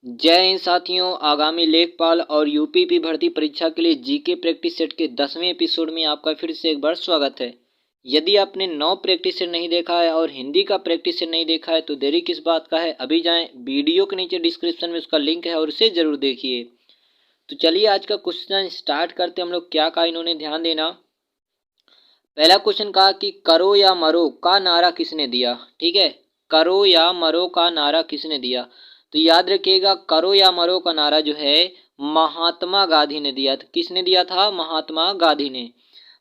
जय हिंद साथियों। आगामी लेखपाल और यूपीपी भर्ती परीक्षा के लिए जीके प्रैक्टिस सेट के 10वें एपिसोड में आपका फिर से एक बार स्वागत है। यदि आपने 9 प्रैक्टिस सेट नहीं देखा है और हिंदी का प्रैक्टिस सेट नहीं देखा है तो देरी किस बात का है, अभी जाएं, वीडियो के नीचे डिस्क्रिप्शन में उसका लिंक है और उसे जरूर देखिए। तो चलिए आज का क्वेश्चन स्टार्ट करते। हम लोग क्या कहा इन्होंने, ध्यान देना। पहला क्वेश्चन कहा कि करो या मरो का नारा किसने दिया। ठीक है, करो या मरो का नारा किसने दिया। तो याद रखिएगा, करो या मरो का नारा जो है महात्मा गांधी ने दिया था। किसने दिया था? महात्मा गांधी ने।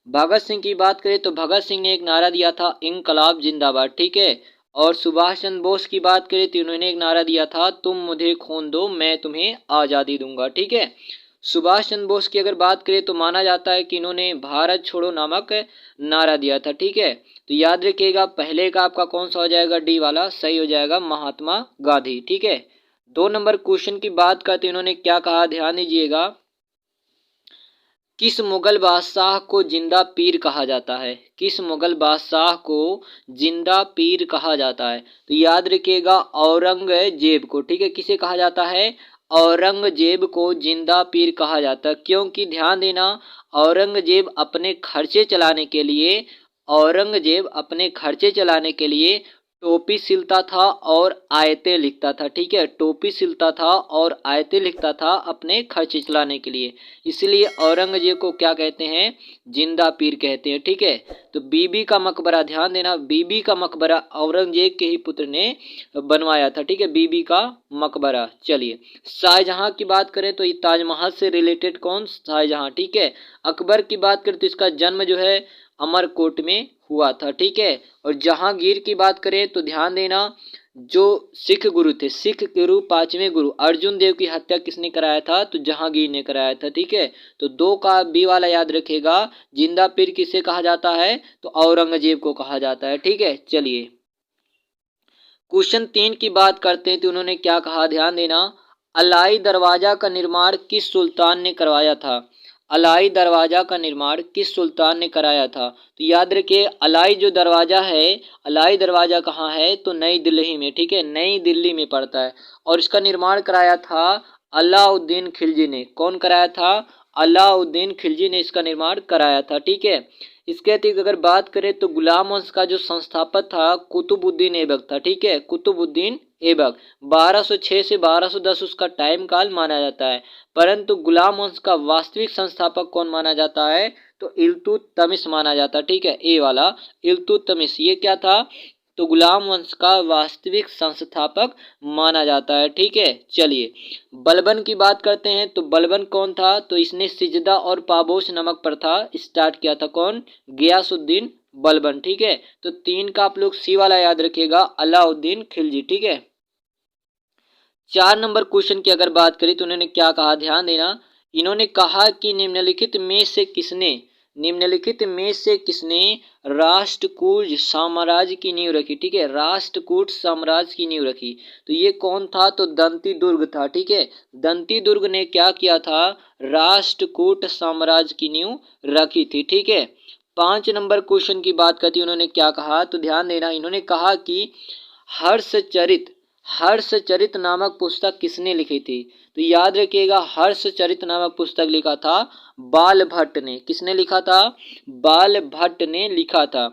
भगत सिंह की बात करें तो भगत सिंह ने एक नारा दिया था, इंकलाब जिंदाबाद। ठीक है, और सुभाष चंद्र बोस की बात करें तो इन्होंने एक नारा दिया था, तुम मुझे खून दो मैं तुम्हें आज़ादी दूंगा। ठीक है, सुभाष चंद्र बोस की अगर बात करें तो माना जाता है कि इन्होंने भारत छोड़ो नामक नारा दिया था। ठीक है, तो याद रखिएगा पहले का आपका कौन सा हो जाएगा, डी वाला सही हो जाएगा, महात्मा गांधी। ठीक है, 2 नंबर क्वेश्चन की बात करते इन्होंने क्या कहा, ध्यान दीजिएगा। किस मुगल बादशाह को जिंदा पीर कहा जाता है? किस मुगल बादशाह को जिंदा पीर कहा जाता है? तो याद रखिएगा औरंगजेब को। ठीक है, किसे कहा जाता है? औरंगजेब को जिंदा पीर कहा जाता है। क्योंकि ध्यान देना, औरंगजेब अपने खर्चे चलाने के लिए औरंगजेब अपने खर्चे चलाने के लिए टोपी सिलता था और आयतें लिखता था। ठीक है, टोपी सिलता था और आयतें लिखता था अपने खर्चे चलाने के लिए, इसलिए औरंगजेब को क्या कहते हैं? जिंदा पीर कहते हैं। ठीक है, तो बीबी का मकबरा, ध्यान देना, बीबी का मकबरा औरंगजेब के ही पुत्र ने बनवाया था। ठीक है, बीबी का मकबरा। चलिए, शाहजहां की बात करें तो ये ताजमहल से रिलेटेड कौन? शाहजहां। ठीक है, अकबर की बात करें तो इसका जन्म जो है अमरकोट में हुआ था। ठीक है, और जहांगीर की बात करें तो ध्यान देना, जो सिख गुरु थे, सिख गुरु 5वें गुरु अर्जुन देव की हत्या किसने कराया था? तो जहांगीर ने कराया था। ठीक है, तो 2 का बी वाला याद रखेगा, जिंदा पीर किसे कहा जाता है? तो औरंगजेब को कहा जाता है। ठीक है, चलिए क्वेश्चन 3 की बात करते हैं तो उन्होंने क्या कहा, ध्यान देना। अलाई दरवाजा का निर्माण किस सुल्तान ने करवाया था? अलाई दरवाजा का निर्माण किस सुल्तान ने कराया था? तो याद रखिए, अलाई जो दरवाजा है, अलाई दरवाजा कहाँ है? तो नई दिल्ली में। ठीक है, नई दिल्ली में पड़ता है और इसका निर्माण कराया था अलाउद्दीन खिलजी ने। कौन कराया था? अलाउद्दीन खिलजी ने इसका निर्माण कराया था। ठीक है, इसके अतिरिक्त अगर बात करें तो गुलाम वंश का जो संस्थापक था कुतुबुद्दीन ऐबक था। ठीक है, कुतुबुद्दीन ऐबक 1206 से 1210 उसका टाइम काल माना जाता है, परंतु गुलाम वंश का वास्तविक संस्थापक कौन माना जाता है? तो इल्तुतमिश माना जाता है। ठीक है, ए वाला इल्तुतमिश, ये क्या था? तो गुलाम वंश का वास्तविक संस्थापक माना जाता है। ठीक है, चलिए बलबन की बात करते हैं तो बलबन कौन था? तो इसने सिजदा और पाबोश नमक प्रथा स्टार्ट किया था। कौन? गयासुद्दीन बलबन। ठीक है, तो 3 का आप लोग सी वाला याद रखिएगा, अलाउद्दीन खिलजी। ठीक है, 4 नंबर क्वेश्चन की अगर बात करें तो उन्होंने क्या कहा, ध्यान देना। इन्होंने कहा कि निम्नलिखित में से किसने राष्ट्रकूट साम्राज्य की नींव रखी? ठीक है, राष्ट्रकूट साम्राज्य की नींव रखी। तो ये कौन था? तो दंती दुर्ग था। ठीक है, दंती दुर्ग ने क्या किया था? राष्ट्रकूट साम्राज्य की नींव रखी थी। ठीक है, 5 नंबर क्वेश्चन की बात करती उन्होंने क्या कहा, तो ध्यान देना। इन्होंने कहा कि हर्षचरित हर्षचरित नामक पुस्तक किसने लिखी थी? तो याद रखिएगा, हर्षचरित नामक पुस्तक लिखा था बाल भट्ट ने। किसने लिखा था? बाल भट्ट ने लिखा था।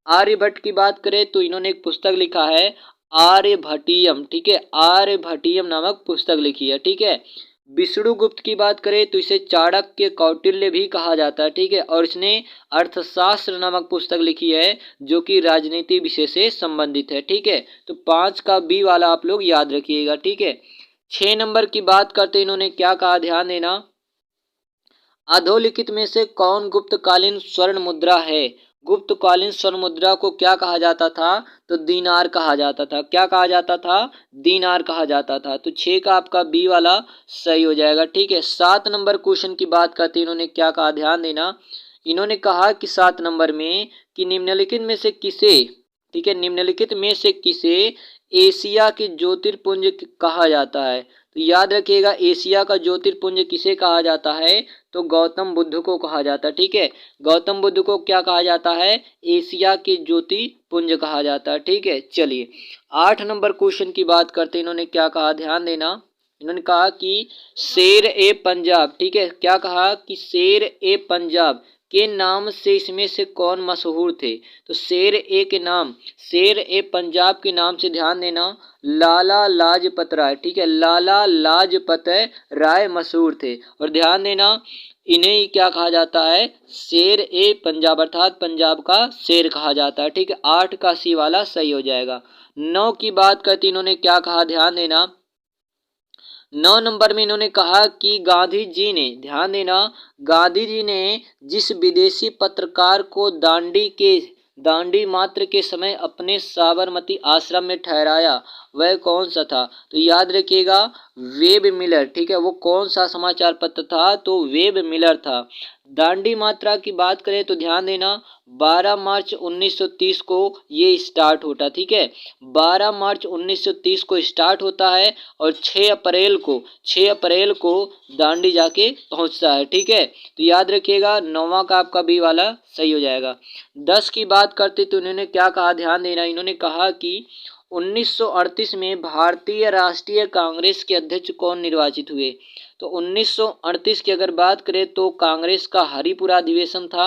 आर्यभट्ट की बात करें तो इन्होंने एक पुस्तक लिखा है आर्यभट्टियम। ठीक है, आर्यभट्टियम नामक पुस्तक लिखी है। ठीक है, विष्णुगुप्त की बात करें तो इसे चाणक्य कौटिल्य भी कहा जाता है। ठीक है, और इसने अर्थशास्त्र नामक पुस्तक लिखी है जो कि राजनीति विषय से संबंधित है। ठीक है, तो 5 का बी वाला आप लोग याद रखिएगा। ठीक है, 6 नंबर की बात करते इन्होंने क्या कहा, ध्यान देना। अधोलिखित में से कौन गुप्तकालीन स्वर्ण मुद्रा है? गुप्तकालीन स्वर्ण मुद्रा को क्या कहा जाता था? तो दीनार कहा जाता था। क्या कहा जाता था? दीनार कहा जाता था। तो 6 का आपका बी वाला सही हो जाएगा। ठीक है, 7 नंबर क्वेश्चन की बात करते इन्होंने क्या कहा, ध्यान देना। इन्होंने कहा कि 7 नंबर में कि निम्नलिखित में से किसे, ठीक है, निम्नलिखित में से किसे एशिया की ज्योतिर्पुंज कहा जाता है? तो याद रखिएगा, एशिया का ज्योतिर्पुंज किसे कहा जाता है? तो गौतम बुद्ध को कहा जाता है। ठीक है, गौतम बुद्ध को क्या कहा जाता है? एशिया के ज्योतिर्पुंज कहा जाता है। ठीक है, चलिए 8 नंबर क्वेश्चन की बात करते इन्होंने क्या कहा, ध्यान देना। इन्होंने कहा कि शेर ए पंजाब, ठीक है, क्या कहा कि शेर ए पंजाब के नाम से इसमें से कौन मशहूर थे। तो शेर ए के नाम, शेर ए पंजाब के नाम से ध्यान देना लाला लाजपत राय, ठीक है, लाला लाजपत राय मशहूर थे। और ध्यान देना इन्हें ही क्या कहा जाता है, शेर ए पंजाब, अर्थात पंजाब का शेर कहा जाता है, ठीक है। 8 का सी वाला सही हो जाएगा। 9 की बात करते इन्होंने क्या कहा, ध्यान देना 9 नंबर में इन्होंने कहा कि गांधी जी ने, ध्यान देना, गांधी जी ने जिस विदेशी पत्रकार को दांडी मात्र के समय अपने साबरमती आश्रम में ठहराया वह कौन सा था। तो याद रखिएगा वेब मिलर, ठीक है, वो कौन सा समाचार पत्र था, तो वेब मिलर था। दांडी मात्रा की बात करें तो ध्यान देना 12 मार्च 1930 को ये स्टार्ट होता, ठीक है, 12 मार्च 1930 को स्टार्ट होता है और 6 अप्रैल को दांडी जाके पहुंचता है, ठीक है। तो याद रखिएगा 9वां का आपका बी वाला सही हो जाएगा। 10 की बात करते तो इन्होंने क्या कहा, ध्यान देना, इन्होंने कहा कि 1938 में भारतीय राष्ट्रीय कांग्रेस के अध्यक्ष कौन निर्वाचित हुए। तो 1938 की अगर बात करें तो कांग्रेस का हरिपुरा अधिवेशन था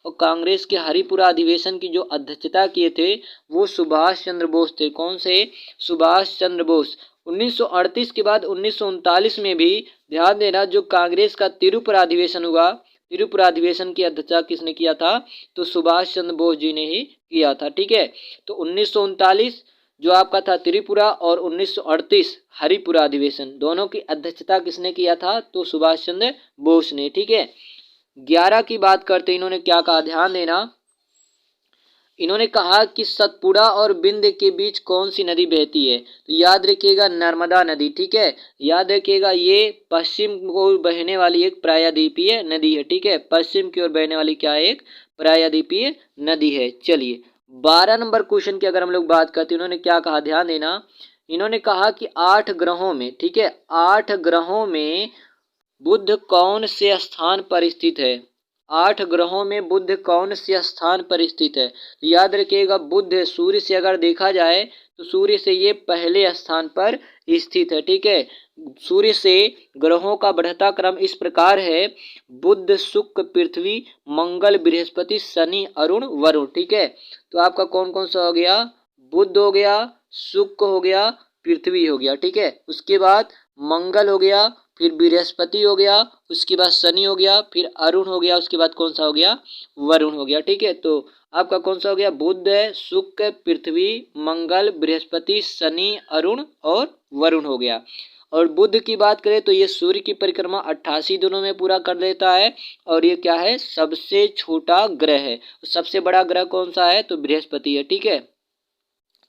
और कांग्रेस के हरिपुरा अधिवेशन की जो अध्यक्षता किए थे वो सुभाष चंद्र बोस थे। कौन से, सुभाष चंद्र बोस। 1938 के बाद 1939 में भी ध्यान देना जो कांग्रेस का त्रिपुरा अधिवेशन हुआ, त्रिपुरा अधिवेशन की अध्यक्षता किसने किया था, तो सुभाष चंद्र बोस जी ने ही किया था, ठीक है। तो 1939 जो आपका था त्रिपुरा और 1938 हरिपुरा अधिवेशन, दोनों की अध्यक्षता किसने किया था, तो सुभाष चंद्र बोस ने, ठीक है। 11 की बात करते इन्होंने क्या कहा, ध्यान देना, इन्होंने कहा कि सतपुड़ा और बिंद के बीच कौन सी नदी बहती है। तो याद रखिएगा नर्मदा नदी, ठीक है, याद रखिएगा ये पश्चिम को बहने वाली एक प्रायद्वीपीय नदी है, ठीक है, पश्चिम की ओर बहने वाली क्या है, एक प्रायद्वीपीय नदी है। चलिए 12 नंबर क्वेश्चन की अगर हम लोग बात करते हैं, इन्होंने क्या कहा, ध्यान देना, इन्होंने कहा कि 8 ग्रहों में, ठीक है, 8 ग्रहों में बुध कौन से स्थान पर स्थित है। 8 ग्रहों में बुध कौन से स्थान पर स्थित है। तो याद रखिएगा बुध सूर्य से अगर देखा जाए तो सूर्य से ये पहले स्थान पर स्थित है, ठीक है। सूर्य से ग्रहों का बढ़ता क्रम इस प्रकार है, बुध शुक्र पृथ्वी मंगल बृहस्पति शनि अरुण वरुण, ठीक है। तो आपका कौन कौन सा हो गया, बुध हो गया, शुक्र हो गया, पृथ्वी हो गया, ठीक है। उसके बाद मंगल हो गया, फिर बृहस्पति हो गया, उसके बाद शनि हो गया, फिर अरुण हो गया, उसके बाद कौन सा हो गया, वरुण हो गया, ठीक है। तो आपका कौन सा हो गया, बुध शुक्र पृथ्वी मंगल बृहस्पति शनि अरुण और वरुण हो गया। और बुध की बात करें तो ये सूर्य की परिक्रमा 88 दिनों में पूरा कर लेता है और ये क्या है, सबसे छोटा ग्रह है। सबसे बड़ा ग्रह कौन सा है, तो बृहस्पति है, ठीक है।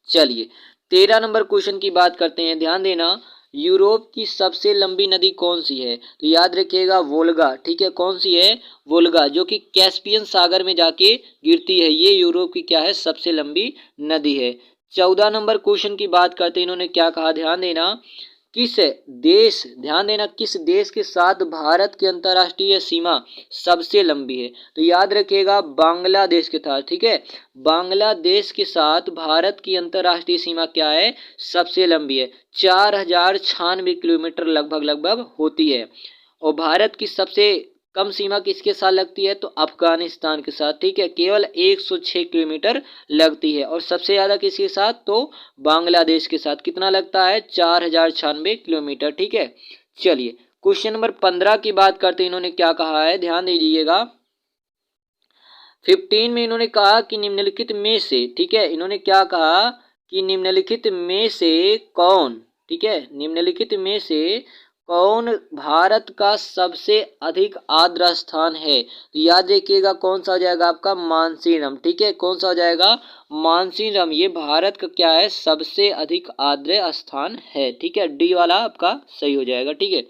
चलिए 13 नंबर क्वेश्चन की बात करते हैं, ध्यान देना, यूरोप की सबसे लंबी नदी कौन सी है। तो याद रखिएगा वोल्गा, ठीक है, कौन सी है, वोल्गा, जो कि कैस्पियन सागर में जाके गिरती है। ये यूरोप की क्या है, सबसे लंबी नदी है। 14 नंबर क्वेश्चन की बात करते हैं, इन्होंने क्या कहा, ध्यान देना, किस देश, ध्यान देना, किस देश के साथ भारत की अंतर्राष्ट्रीय सीमा सबसे लंबी है। तो याद रखिएगा बांग्लादेश के साथ, ठीक है, बांग्लादेश के साथ भारत की अंतर्राष्ट्रीय सीमा क्या है, सबसे लंबी है, 4096 किलोमीटर लगभग होती है। और भारत की सबसे कम सीमा किसके साथ लगती है, तो अफगानिस्तान के साथ, ठीक है, केवल 106 किलोमीटर लगती है। और सबसे ज़्यादा किसके साथ, तो बांग्लादेश के साथ, कितना लगता है, 4096 किलोमीटर, ठीक है। चलिए क्वेश्चन नंबर 15 की बात करते हैं, इन्होंने क्या कहा है, ध्यान दीजिएगा। 15 में इन्होंने कहा कि निम्नलिखित में से, ठीक है, इन्होंने क्या कहा कि निम्नलिखित में से कौन, ठीक है, निम्नलिखित में से कौन भारत का सबसे अधिक आर्द्र स्थान है। तो याद रखिएगा कौन सा हो जाएगा आपका, मानसीरम, ठीक है, कौन सा हो जाएगा, मानसीरम, ये भारत का क्या है, सबसे अधिक आर्द्र स्थान है, ठीक है, डी वाला आपका सही हो जाएगा, ठीक है।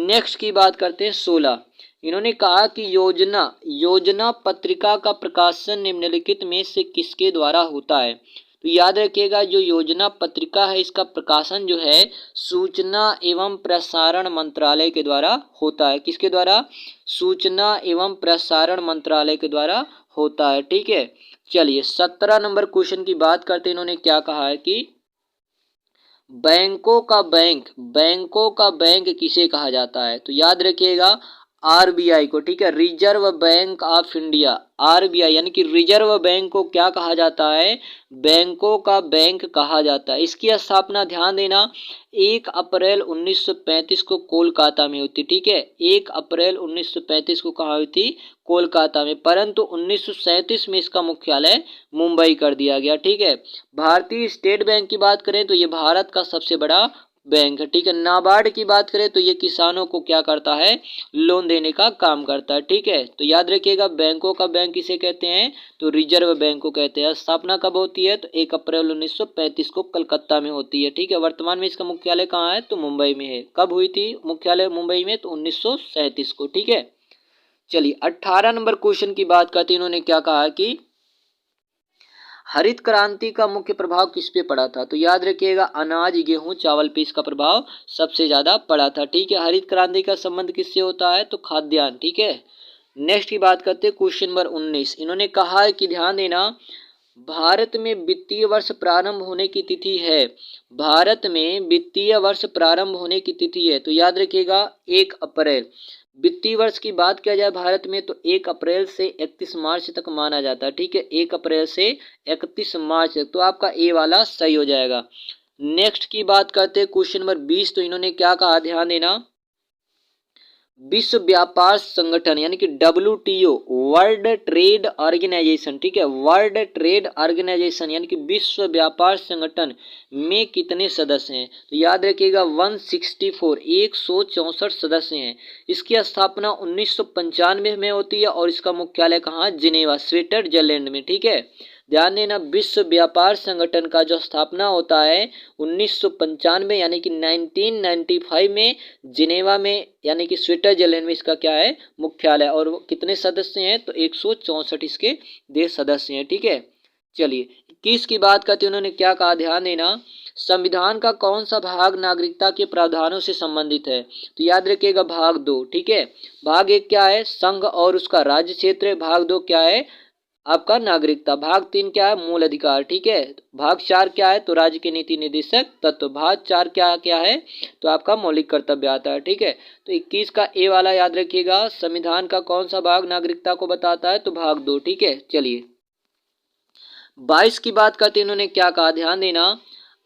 नेक्स्ट की बात करते हैं 16, इन्होंने कहा कि योजना पत्रिका का प्रकाशन निम्नलिखित में से किसके द्वारा होता है। तो याद रखिएगा जो योजना पत्रिका है इसका प्रकाशन जो है सूचना एवं प्रसारण मंत्रालय के द्वारा होता है। किसके द्वारा, सूचना एवं प्रसारण मंत्रालय के द्वारा होता है, ठीक है। चलिए 17 नंबर क्वेश्चन की बात करते हैं, इन्होंने क्या कहा है कि बैंकों का बैंक, बैंकों का बैंक किसे कहा जाता है? तो याद रखिएगा आरबीआई को, ठीक है, reserve bank of India, RBI यानी कि रिजर्व बैंक को क्या कहा जाता है? बैंकों का बैंक कहा जाता है। इसकी स्थापना ध्यान देना 1 अप्रैल 1935 को कोलकाता में हुई थी, ठीक है, 1 अप्रैल 1935 को कहाँ हुई थी? कोलकाता में, परंतु 1937 में इसका मुख्यालय मुंबई कर दिया गया, ठीक है। भारतीय स्टेट बैंक की बात करें तो ये भारत का सबसे बड़ा बैंक है, ठीक है। नाबार्ड की बात करें तो ये किसानों को क्या करता है? लोन देने का काम करता है, ठीक है। तो याद रखिएगा बैंकों का बैंक किसे कहते हैं? तो रिजर्व बैंक को कहते हैं। स्थापना कब होती है? तो 1 अप्रैल 1935 को कलकत्ता में होती है, ठीक है। वर्तमान में इसका मुख्यालय कहाँ है? तो मुंबई में है। कब हुई थी मुख्यालय मुंबई में? तो 1937 को, ठीक है। चलिए 18 नंबर क्वेश्चन की बात करते हैं। इन्होंने क्या कहा कि हरित क्रांति का मुख्य प्रभाव किस पे पड़ा था? तो याद रखिएगा अनाज, गेहूं, चावल पे इसका प्रभाव सबसे ज्यादा पड़ा था, ठीक है। हरित क्रांति का संबंध किससे होता है? तो खाद्यान्न, ठीक है। नेक्स्ट की बात करते हैं क्वेश्चन नंबर 19। इन्होंने कहा है कि ध्यान देना, भारत में वित्तीय वर्ष प्रारंभ होने की तिथि है। भारत में वित्तीय वर्ष प्रारंभ होने की तिथि है, तो याद रखिएगा 1 अप्रैल। वित्तीय वर्ष की बात किया जाए भारत में तो 1 अप्रैल से 31 मार्च तक माना जाता है, ठीक है, 1 अप्रैल से 31 मार्च तक। तो आपका ए वाला सही हो जाएगा। नेक्स्ट की बात करते हैं क्वेश्चन नंबर 20। तो इन्होंने क्या कहा? ध्यान देना, विश्व व्यापार संगठन यानी कि WTO, वर्ल्ड ट्रेड ऑर्गेनाइजेशन, ठीक है, वर्ल्ड ट्रेड ऑर्गेनाइजेशन यानी कि विश्व व्यापार संगठन में कितने सदस्य हैं? तो याद रखिएगा 164, 164 सदस्य हैं। इसकी स्थापना 1995 में होती है और इसका मुख्यालय कहाँ? जिनेवा, स्विट्जरलैंड में, ठीक है। ध्यान देना विश्व व्यापार संगठन का जो स्थापना होता है 1995 यानी कि 1995 में जिनेवा में यानी कि स्विट्जरलैंड में इसका क्या है? मुख्यालय। और कितने सदस्य हैं? तो 164 इसके देश सदस्य हैं, ठीक है। चलिए 21 की बात करते हैं। उन्होंने क्या कहा? ध्यान देना, संविधान का कौन सा भाग नागरिकता के प्रावधानों से संबंधित है? तो याद रखिएगा भाग 2, ठीक है। भाग 1 क्या है? संघ और उसका राज्य क्षेत्र। भाग 2 क्या है? आपका नागरिकता। भाग 3 क्या है? मूल अधिकार, ठीक है। भाग 4 क्या है? तो राज्य के नीति निर्देशक तत्व। भाग 4 क्या क्या है? तो आपका मौलिक कर्तव्य आता है, ठीक है। तो 21 का ए वाला याद रखिएगा, संविधान का कौन सा भाग नागरिकता को बताता है? तो भाग 2, ठीक है। चलिए 22 की बात करते हैं। इन्होंने क्या कहा? ध्यान देना,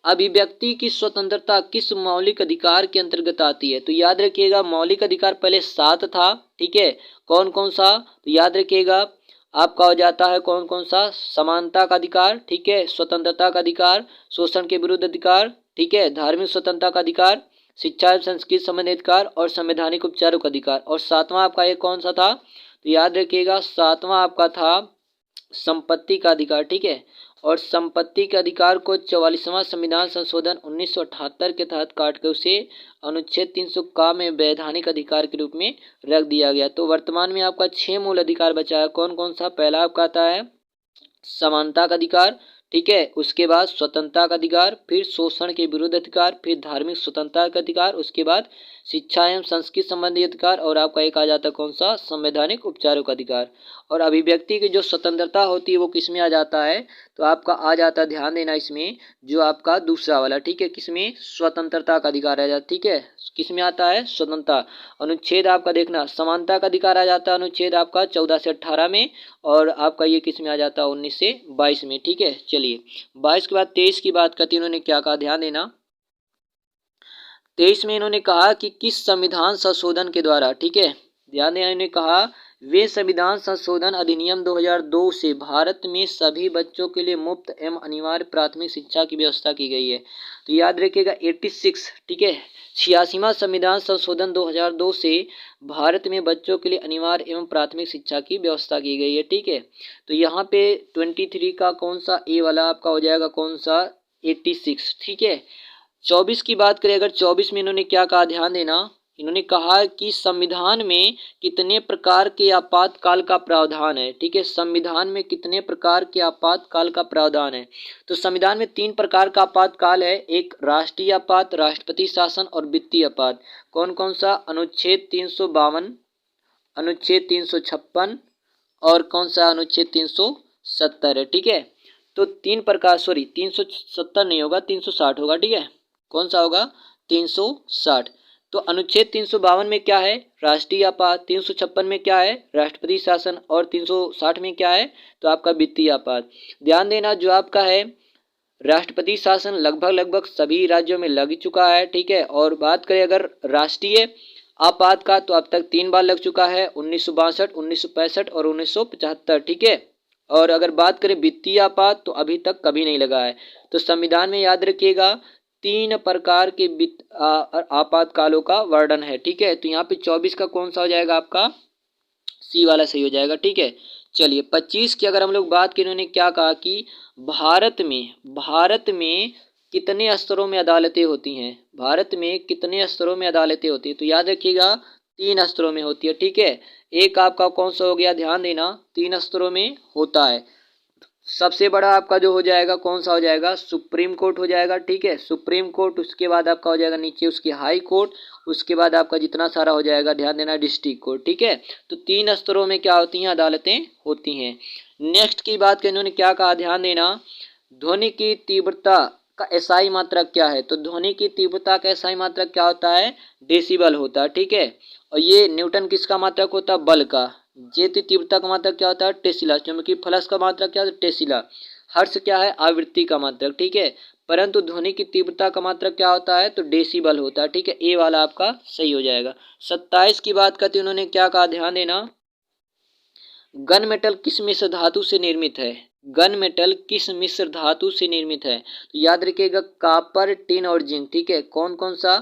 अभिव्यक्ति की स्वतंत्रता किस मौलिक अधिकार के अंतर्गत आती है? तो याद रखिएगा मौलिक अधिकार पहले 7 था, ठीक है। कौन कौन सा? तो याद रखिएगा आपका हो जाता है कौन कौन सा? समानता का अधिकार, ठीक है, स्वतंत्रता का अधिकार, शोषण के विरुद्ध अधिकार, ठीक है, धार्मिक स्वतंत्रता का अधिकार, शिक्षा एवं संस्कृति संबंधी अधिकार और संवैधानिक उपचारों का अधिकार। और 7वां आपका ये कौन सा था? तो याद रखिएगा 7वां आपका था संपत्ति का अधिकार, ठीक है। और संपत्ति के अधिकार को 44वां संविधान संशोधन 1978 के तहत काट कर उसे अनुच्छेद 300 का में वैधानिक अधिकार के रूप में रख दिया गया। तो वर्तमान में आपका 6 मूल अधिकार बचा है। कौन कौन सा? पहला आपका आता है समानता का अधिकार, ठीक है, उसके बाद स्वतंत्रता का अधिकार, फिर शोषण के विरुद्ध अधिकार, फिर धार्मिक स्वतंत्रता का अधिकार, उसके बाद शिक्षा एवं संस्कृति संबंधी अधिकार और आपका एक आ जाता है कौन सा? संवैधानिक उपचारों का अधिकार। और अभिव्यक्ति की जो स्वतंत्रता होती है वो किस में आ जाता है? तो आपका आ जाता है, ध्यान देना इसमें, जो आपका दूसरा वाला, ठीक है, किसमें? स्वतंत्रता का अधिकार आ जाता है, ठीक है, किस में आता है? स्वतंत्रता। अनुच्छेद आपका देखना समानता का अधिकार आ जाता है अनुच्छेद आपका 14 से 18 में, और आपका ये किस में आ जाता है? 19 से 22 में, ठीक है। चलिए 22 के बाद 23 की बात करती है। इन्होंने क्या कहा? ध्यान देना, 23 में इन्होंने कहा कि किस संविधान संशोधन के द्वारा, ठीक है, ध्यान देना, इन्होंने कहा वे संविधान संशोधन अधिनियम 2002 से भारत में सभी बच्चों के लिए मुफ्त एवं अनिवार्य प्राथमिक शिक्षा की व्यवस्था की गई है। तो याद रखिएगा 86, ठीक है, 86वां संविधान संशोधन 2002 से भारत में बच्चों के लिए अनिवार्य एवं प्राथमिक शिक्षा की व्यवस्था की गई है, ठीक है। तो यहाँ पे 23 का कौन सा? ए वाला आपका हो जाएगा कौन सा? 86, ठीक है। 24 की बात करें अगर 24 में इन्होंने क्या कहा? ध्यान देना, इन्होंने कहा कि संविधान में कितने प्रकार के आपातकाल का प्रावधान है, ठीक है, संविधान में कितने प्रकार के आपातकाल का प्रावधान है? तो संविधान में 3 प्रकार का आपातकाल है, एक राष्ट्रीय आपात, राष्ट्रपति शासन और वित्तीय आपात। कौन कौन सा? अनुच्छेद 352, अनुच्छेद 356 और कौन सा? अनुच्छेद 370 है, ठीक है। तो 3 प्रकार, सॉरी 370 नहीं होगा, 360 होगा, ठीक है। कौन सा होगा 360। तो अनुच्छेद 352 में क्या है, राष्ट्रीय आपात, 356 में क्या है, राष्ट्रपति शासन, और 360 में क्या है, तो आपका वित्तीय आपात। ध्यान देना, जो आपका है राष्ट्रपति शासन लगभग सभी राज्यों में लग चुका है, ठीक है। और बात करें अगर राष्ट्रीय आपात का, तो अब तक 3 बार लग चुका है, 1962, 1965 और 1975, ठीक है। और अगर बात करें वित्तीय आपात, तो अभी तक कभी नहीं लगा है। तो संविधान में याद रखिएगा 3 प्रकार के आपातकालों का वर्णन है, ठीक है। तो यहाँ पे 24 का कौन सा हो जाएगा, आपका सी वाला सही हो जाएगा, ठीक है। चलिए 25 की अगर हम लोग बात करें, उन्होंने क्या कहा कि भारत में कितने स्तरों में अदालतें होती हैं, भारत में कितने स्तरों में अदालतें होती हैं, तो याद रखिएगा 3 स्तरों में होती है, ठीक है। एक आपका कौन सा हो गया, ध्यान देना 3 स्तरों में होता है। सबसे बड़ा आपका जो हो जाएगा कौन सा हो जाएगा, सुप्रीम कोर्ट हो जाएगा, ठीक है, सुप्रीम कोर्ट। उसके बाद आपका हो जाएगा नीचे उसकी हाई कोर्ट, उसके बाद आपका जितना सारा हो जाएगा, ध्यान देना, डिस्ट्रिक्ट कोर्ट, ठीक है। तो 3 स्तरों में क्या होती हैं, अदालतें होती हैं। नेक्स्ट की बात करें, इन्होंने क्या कहा, ध्यान देना, ध्वनि की तीव्रता का एसआई मात्रक क्या है, तो ध्वनि की तीव्रता का एसआई मात्रक क्या होता है, डेसिबल होता है, ठीक है। और ये न्यूटन किसका मात्रक होता है, बल का। ज्योति तीव्रता का मात्रक क्या होता है, टेस्ला। चुंबकीय फ्लक्स का मात्रक क्या होता है, टेस्ला। हर्ष क्या है, आवृत्ति का मात्रक, ठीक है। परंतु ध्वनि की तीव्रता का मात्रक क्या होता है, तो डेसिबल होता है, ठीक है। ए वाला आपका सही हो जाएगा। 27 की बात करते उन्होंने क्या कहा, ध्यान देना, गन मेटल किस मिश्र धातु से निर्मित है, गन मेटल किस मिश्र धातु से निर्मित है, तो याद रखिएगा कॉपर, टिन और जिंक, ठीक है। कौन कौन सा,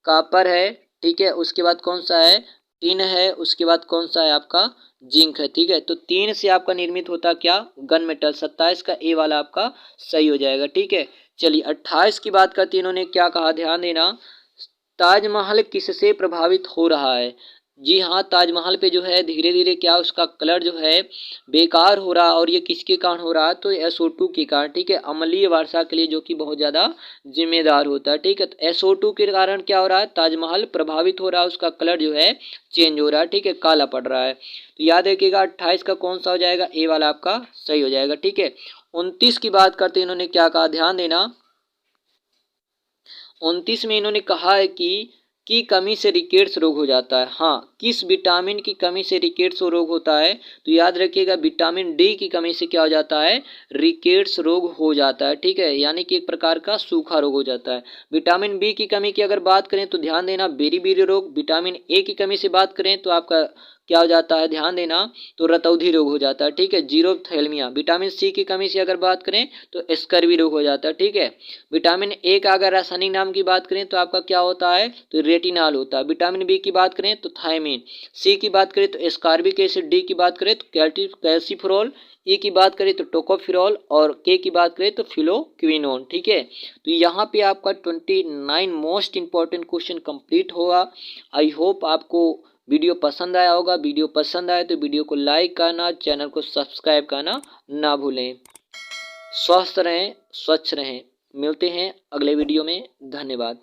कॉपर है, ठीक है, उसके बाद कौन सा है, टिन है, उसके बाद कौन सा है आपका जिंक है, ठीक है। तो 3 से आपका निर्मित होता क्या, गन मेटल। 27 का ए वाला आपका सही हो जाएगा, ठीक है। चलिए 28 की बात करते हैं, इन्होंने क्या कहा, ध्यान देना, ताजमहल किससे प्रभावित हो रहा है, जी हाँ, ताजमहल पे जो है धीरे धीरे क्या उसका कलर जो है बेकार हो रहा, और ये किसके कारण हो रहा है, तो SO2 के कारण, ठीक है, अम्लीय वर्षा के लिए, जो कि बहुत ज़्यादा जिम्मेदार होता है, ठीक है। तो SO2 के कारण क्या हो रहा है, ताजमहल प्रभावित हो रहा है, उसका कलर जो है चेंज हो रहा है, ठीक है, काला पड़ रहा है। तो याद रखिएगा 28 का कौन सा हो जाएगा, ए वाला आपका सही हो जाएगा, ठीक है। 29 की बात करते हैं, इन्होंने क्या कहा, ध्यान देना, 29 में इन्होंने कहा है कि की कमी से रिकेट्स रोग हो जाता है। हाँ, किस विटामिन की कमी से रिकेट्स रोग होता है, तो याद रखिएगा विटामिन डी की कमी से क्या हो जाता है, रिकेट्स रोग हो जाता है, ठीक है, यानी कि एक प्रकार का सूखा रोग हो जाता है। विटामिन बी की कमी की अगर बात करें तो ध्यान देना बेरी रोग। विटामिन ए की कमी से बात करें तो आपका क्या हो जाता है, ध्यान देना, तो रतौधी रोग हो जाता है, ठीक है, जीरोथैल्मिया। विटामिन सी की कमी से अगर बात करें तो स्कर्वी रोग हो जाता है, ठीक है। विटामिन ए का अगर रासायनिक नाम की बात करें तो आपका क्या होता है, तो रेटिनॉल होता है। विटामिन बी की बात करें तो थायमिन, सी की बात करें तो एस्कॉर्बिक एसिड, डी की बात करें तो कैल्सिफेरॉल, ई की बात करें तो टोकोफिरॉल, और के की बात करें तो फिलोक्विनोन, ठीक है। तो यहाँ पे आपका 29 मोस्ट इंपॉर्टेंट क्वेश्चन कंप्लीट होगा। आई होप आपको वीडियो पसंद आया होगा। वीडियो पसंद आए तो वीडियो को लाइक करना, चैनल को सब्सक्राइब करना ना भूलें। स्वस्थ रहें, स्वच्छ रहें। मिलते हैं अगले वीडियो में। धन्यवाद।